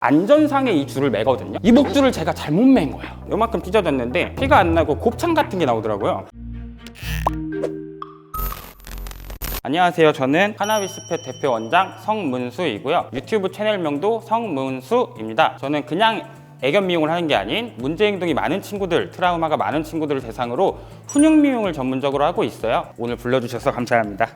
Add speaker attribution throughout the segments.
Speaker 1: 안전상에 이 줄을 매거든요. 이 목줄을 제가 잘못 맨 거예요. 요만큼 찢어졌는데 피가 안 나고 곱창 같은 게 나오더라고요. 안녕하세요. 저는 하나비스펫 대표 원장 성문수이고요. 유튜브 채널명도 성문수입니다. 저는 그냥 애견 미용을 하는 게 아닌 문제 행동이 많은 친구들, 트라우마가 많은 친구들을 대상으로 훈육 미용을 전문적으로 하고 있어요. 오늘 불러주셔서 감사합니다.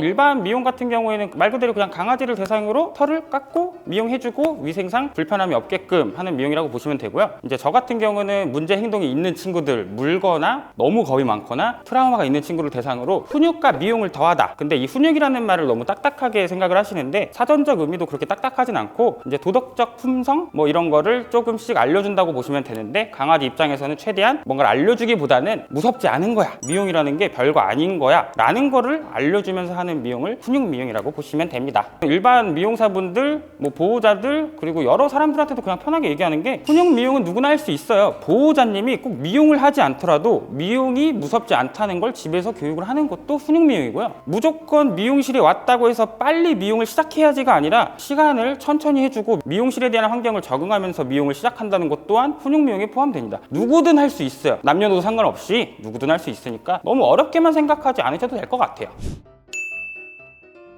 Speaker 1: 일반 미용 같은 경우에는 말 그대로 그냥 강아지를 대상으로 털을 깎고 미용해주고 위생상 불편함이 없게끔 하는 미용이라고 보시면 되고요. 이제 저 같은 경우는 문제 행동이 있는 친구들, 물거나 너무 겁이 많거나 트라우마가 있는 친구를 대상으로 훈육과 미용을 더하다. 근데 이 훈육이라는 말을 너무 딱딱하게 생각을 하시는데 사전적 의미도 그렇게 딱딱하진 않고 이제 도덕적 품성 뭐 이런 거를 조금씩 알려준다고 보시면 되는데 강아지 입장에서는 최대한 뭔가를 알려주기보다는 무섭지 않은 거야. 미용이라는 게 별거 아닌 거야. 라는 거를 알려주면 하는 미용을 훈육 미용이라고 보시면 됩니다. 일반 미용사분들, 뭐 보호자들 그리고 여러 사람들한테도 그냥 편하게 얘기하는 게 훈육 미용은 누구나 할 수 있어요. 보호자님이 꼭 미용을 하지 않더라도 미용이 무섭지 않다는 걸 집에서 교육을 하는 것도 훈육 미용이고요. 무조건 미용실에 왔다고 해서 빨리 미용을 시작해야지가 아니라 시간을 천천히 해주고 미용실에 대한 환경을 적응하면서 미용을 시작한다는 것 또한 훈육 미용에 포함됩니다. 누구든 할 수 있어요. 남녀노소 상관없이 누구든 할 수 있으니까 너무 어렵게만 생각하지 않으셔도 될 것 같아요.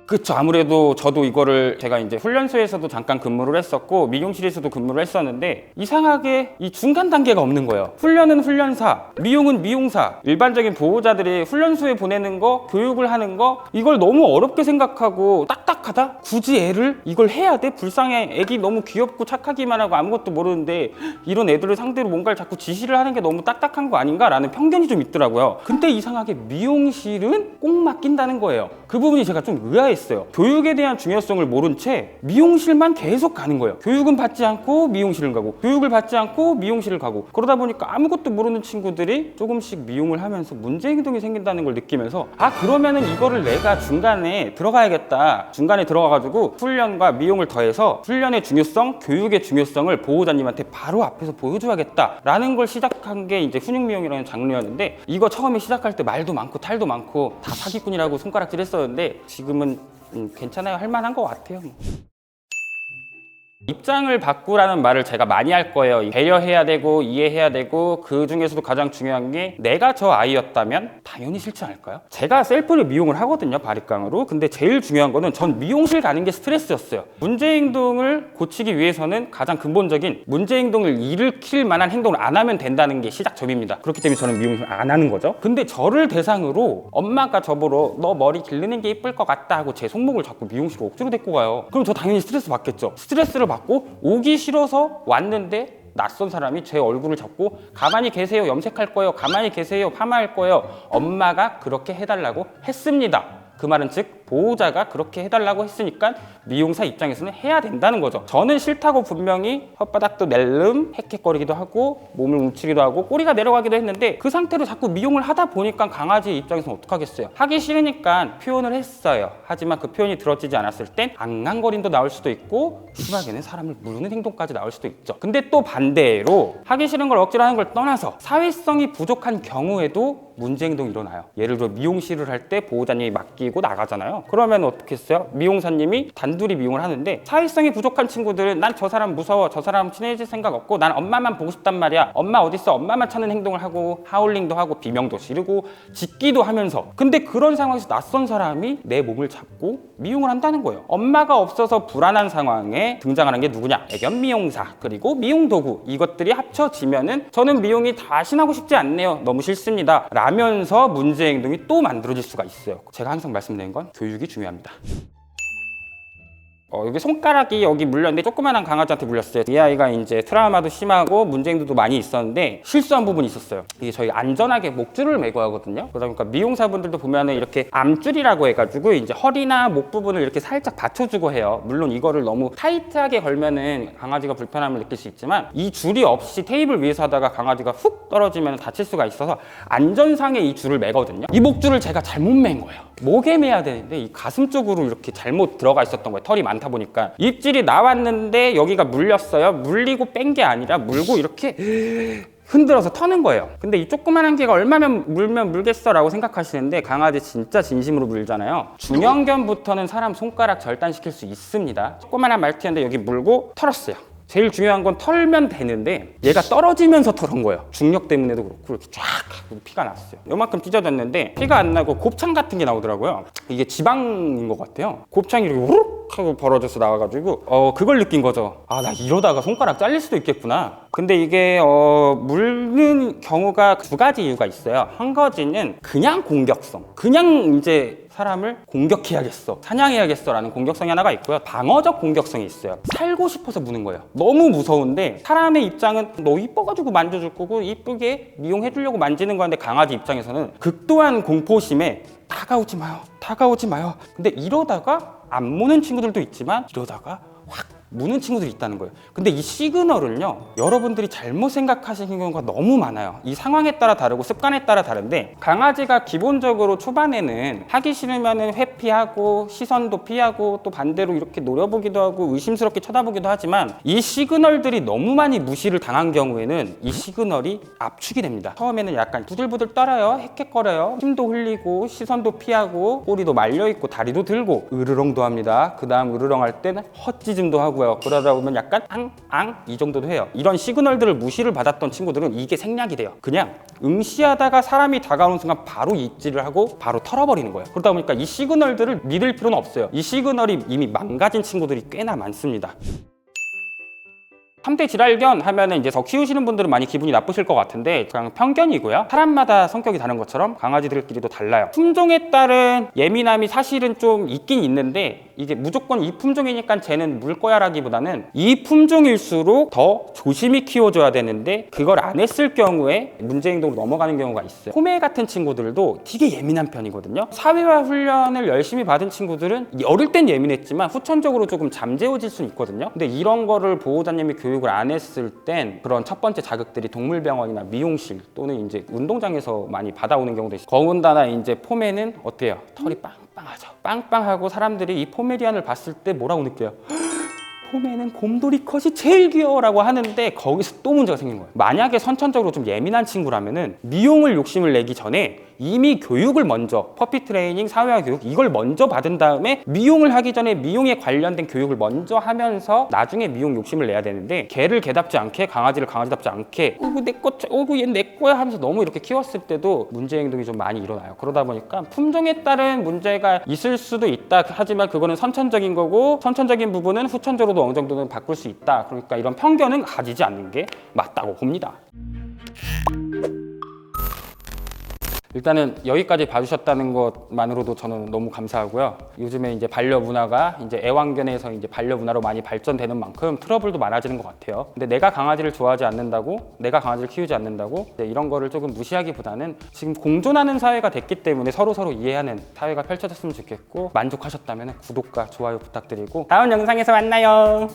Speaker 1: 그쵸. 아무래도 저도 이거를 제가 이제 훈련소에서도 잠깐 근무를 했었고 미용실에서도 근무를 했었는데 이상하게 이 중간 단계가 없는 거예요. 훈련은 훈련사, 미용은 미용사. 일반적인 보호자들이 훈련소에 보내는 거, 교육을 하는 거 이걸 너무 어렵게 생각하고 딱딱하다? 굳이 애를 이걸 해야 돼? 불쌍해. 애기 너무 귀엽고 착하기만 하고 아무것도 모르는데 이런 애들을 상대로 뭔가를 자꾸 지시를 하는 게 너무 딱딱한 거 아닌가라는 편견이 좀 있더라고요. 근데 이상하게 미용실은 꼭 맡긴다는 거예요. 그 부분이 제가 좀 의아했어요. 교육에 대한 중요성을 모른 채 미용실만 계속 가는 거예요. 교육은 받지 않고 미용실을 가고 교육을 받지 않고 미용실을 가고 그러다 보니까 아무것도 모르는 친구들이 조금씩 미용을 하면서 문제 행동이 생긴다는 걸 느끼면서 그러면은 이거를 내가 중간에 들어가야겠다. 중간에 들어가가지고 훈련과 미용을 더해서 훈련의 중요성, 교육의 중요성을 보호자님한테 바로 앞에서 보여줘야겠다 라는 걸 시작한 게 이제 훈육 미용이라는 장르였는데 이거 처음에 시작할 때 말도 많고 탈도 많고 다 사기꾼이라고 손가락질 했었는데 지금은 괜찮아요. 할만한 것 같아요. 입장을 바꾸라는 말을 제가 많이 할 거예요. 배려해야 되고 이해해야 되고 그 중에서도 가장 중요한 게 내가 저 아이였다면 당연히 싫지 않을까요? 제가 셀프를 미용을 하거든요. 바리깡으로. 근데 제일 중요한 거는 전 미용실 가는 게 스트레스였어요. 문제 행동을 고치기 위해서는 가장 근본적인 문제 행동을 일으킬 만한 행동을 안 하면 된다는 게 시작점입니다. 그렇기 때문에 저는 미용을 안 하는 거죠. 근데 저를 대상으로 엄마가 저보러 너 머리 기르는 게 이쁠 것 같다 하고 제 손목을 자꾸 미용실로 억지로 데리고 가요. 그럼 저 당연히 스트레스 받겠죠. 스트레스를 받고 오기 싫어서 왔는데 낯선 사람이 제 얼굴을 잡고 가만히 계세요. 염색할 거예요. 가만히 계세요. 파마할 거예요. 엄마가 그렇게 해달라고 했습니다. 그 말은 즉 보호자가 그렇게 해달라고 했으니까 미용사 입장에서는 해야 된다는 거죠. 저는 싫다고 분명히 혓바닥도 낼름 헥헥거리기도 하고 몸을 뭉치기도 하고 꼬리가 내려가기도 했는데 그 상태로 자꾸 미용을 하다 보니까 강아지 입장에서는 어떡하겠어요. 하기 싫으니까 표현을 했어요. 하지만 그 표현이 들어지지 않았을 땐 앙앙거림도 나올 수도 있고 심하게는 사람을 무르는 행동까지 나올 수도 있죠. 근데 또 반대로 하기 싫은 걸 억지로 하는 걸 떠나서 사회성이 부족한 경우에도 문제 행동이 일어나요. 예를 들어 미용실을 할 때 보호자님이 맡기고 나가잖아요. 그러면 어떻게 했어요? 미용사님이 단둘이 미용을 하는데 사회성이 부족한 친구들은 난 저 사람 무서워, 저 사람 친해질 생각 없고 난 엄마만 보고 싶단 말이야. 엄마 어딨어? 엄마만 찾는 행동을 하고 하울링도 하고 비명도 지르고 짖기도 하면서 근데 그런 상황에서 낯선 사람이 내 몸을 잡고 미용을 한다는 거예요. 엄마가 없어서 불안한 상황에 등장하는 게 누구냐? 애견 미용사 그리고 미용 도구 이것들이 합쳐지면은 저는 미용이 다신 하고 싶지 않네요. 너무 싫습니다. 라면서 문제 행동이 또 만들어질 수가 있어요. 제가 항상 말씀드리는 건 교육이 중요합니다. 여기 손가락이 여기 물렸는데 조그만한 강아지한테 물렸어요. 이 아이가 이제 트라우마도 심하고 문제 행동도 많이 있었는데 실수한 부분이 있었어요. 이게 저희 안전하게 목줄을 매고 하거든요. 그러다 보니까 미용사분들도 보면은 이렇게 암줄이라고 해가지고 이제 허리나 목 부분을 이렇게 살짝 받쳐주고 해요. 물론 이거를 너무 타이트하게 걸면은 강아지가 불편함을 느낄 수 있지만 이 줄이 없이 테이블 위에서 하다가 강아지가 훅 떨어지면 다칠 수가 있어서 안전상에 이 줄을 매거든요. 이 목줄을 제가 잘못 맨 거예요. 목에 매야 되는데 이 가슴 쪽으로 이렇게 잘못 들어가 있었던 거예요. 털이 많다 보니까 입질이 나왔는데 여기가 물렸어요. 물리고 뺀 게 아니라 물고 이렇게 흔들어서 터는 거예요. 근데 이 조그만한 개가 얼마면 물면 물겠어 라고 생각하시는데 강아지 진짜 진심으로 물잖아요. 중형견부터는 사람 손가락 절단시킬 수 있습니다. 조그만한 말티인데 여기 물고 털었어요. 제일 중요한 건 털면 되는데 얘가 떨어지면서 털은 거예요. 중력 때문에도 그렇고 이렇게 쫙 하고 피가 났어요. 요만큼 찢어졌는데 피가 안 나고 곱창 같은 게 나오더라고요. 이게 지방인 것 같아요. 곱창이 이렇게 우룩 하고 벌어져서 나와가지고 그걸 느낀 거죠. 아, 나 이러다가 손가락 잘릴 수도 있겠구나. 근데 이게 물는 경우가 두 가지 이유가 있어요. 한 가지는 그냥 공격성, 그냥 이제 사람을 공격해야겠어, 사냥해야겠어 라는 공격성이 하나가 있고요. 방어적 공격성이 있어요. 살고 싶어서 무는 거예요. 너무 무서운데 사람의 입장은 너 이뻐가지고 만져줄 거고 이쁘게 미용해주려고 만지는 건데 강아지 입장에서는 극도한 공포심에 다가오지 마요, 다가오지 마요. 근데 이러다가 안 무는 친구들도 있지만 이러다가 확 무는 친구들이 있다는 거예요. 근데 이 시그널을요, 여러분들이 잘못 생각하시는 경우가 너무 많아요. 이 상황에 따라 다르고 습관에 따라 다른데, 강아지가 기본적으로 초반에는 하기 싫으면 회피하고 시선도 피하고 또 반대로 이렇게 노려보기도 하고 의심스럽게 쳐다보기도 하지만, 이 시그널들이 너무 많이 무시를 당한 경우에는 이 시그널이 압축이 됩니다. 처음에는 약간 부들부들 떨어요, 헥헥거려요, 힘도 흘리고 시선도 피하고 꼬리도 말려있고 다리도 들고 으르렁도 합니다. 그 다음 으르렁 할 때는 헛짖음도 하고, 그러다 보면 약간 앙 이 정도도 해요. 이런 시그널들을 무시를 받았던 친구들은 이게 생략이 돼요. 그냥 응시하다가 사람이 다가오는 순간 바로 입질을 하고 바로 털어버리는 거예요. 그러다 보니까 이 시그널들을 믿을 필요는 없어요. 이 시그널이 이미 망가진 친구들이 꽤나 많습니다. 3대 질환견 하면은 이제 더 키우시는 분들은 많이 기분이 나쁘실 것 같은데, 그냥 편견이고요. 사람마다 성격이 다른 것처럼 강아지들끼리도 달라요. 품종에 따른 예민함이 사실은 좀 있긴 있는데, 이게 무조건 이 품종이니까 쟤는 물 거야 라기보다는 이 품종일수록 더 조심히 키워줘야 되는데, 그걸 안 했을 경우에 문제 행동으로 넘어가는 경우가 있어요. 포메 같은 친구들도 되게 예민한 편이거든요. 사회화 훈련을 열심히 받은 친구들은 어릴 땐 예민했지만 후천적으로 조금 잠재워질 수는 있거든요. 근데 이런 거를 보호자님이 교육을 안 했을 땐 그런 첫 번째 자극들이 동물병원이나 미용실 또는 이제 운동장에서 많이 받아오는 경우도 있어요. 더군다나 이제 포메는 어때요? 털이 빵빵하죠. 빵빵하고 사람들이 이 포메리안을 봤을 때 뭐라고 느껴요? 포메는 곰돌이 컷이 제일 귀여워라고 하는데, 거기서 또 문제가 생긴 거예요. 만약에 선천적으로 좀 예민한 친구라면은 미용을 욕심을 내기 전에 이미 교육을 먼저, 퍼피 트레이닝, 사회화 교육 이걸 먼저 받은 다음에 미용을 하기 전에 미용에 관련된 교육을 먼저 하면서 나중에 미용 욕심을 내야 되는데, 개를 개답지 않게 강아지를 강아지답지 않게 얘는 내 거야 하면서 너무 이렇게 키웠을 때도 문제 행동이 좀 많이 일어나요. 그러다 보니까 품종에 따른 문제가 있을 수도 있다 하지만 그거는 선천적인 거고, 선천적인 부분은 후천적으로도 어느 정도는 바꿀 수 있다. 그러니까 이런 편견은 가지지 않는 게 맞다고 봅니다. 일단은 여기까지 봐주셨다는 것만으로도 저는 너무 감사하고요. 요즘에 이제 반려 문화가 이제 애완견에서 이제 반려 문화로 많이 발전되는 만큼 트러블도 많아지는 것 같아요. 근데 내가 강아지를 좋아하지 않는다고, 내가 강아지를 키우지 않는다고 이런 거를 조금 무시하기보다는 지금 공존하는 사회가 됐기 때문에 서로 이해하는 사회가 펼쳐졌으면 좋겠고, 만족하셨다면 구독과 좋아요 부탁드리고 다음 영상에서 만나요.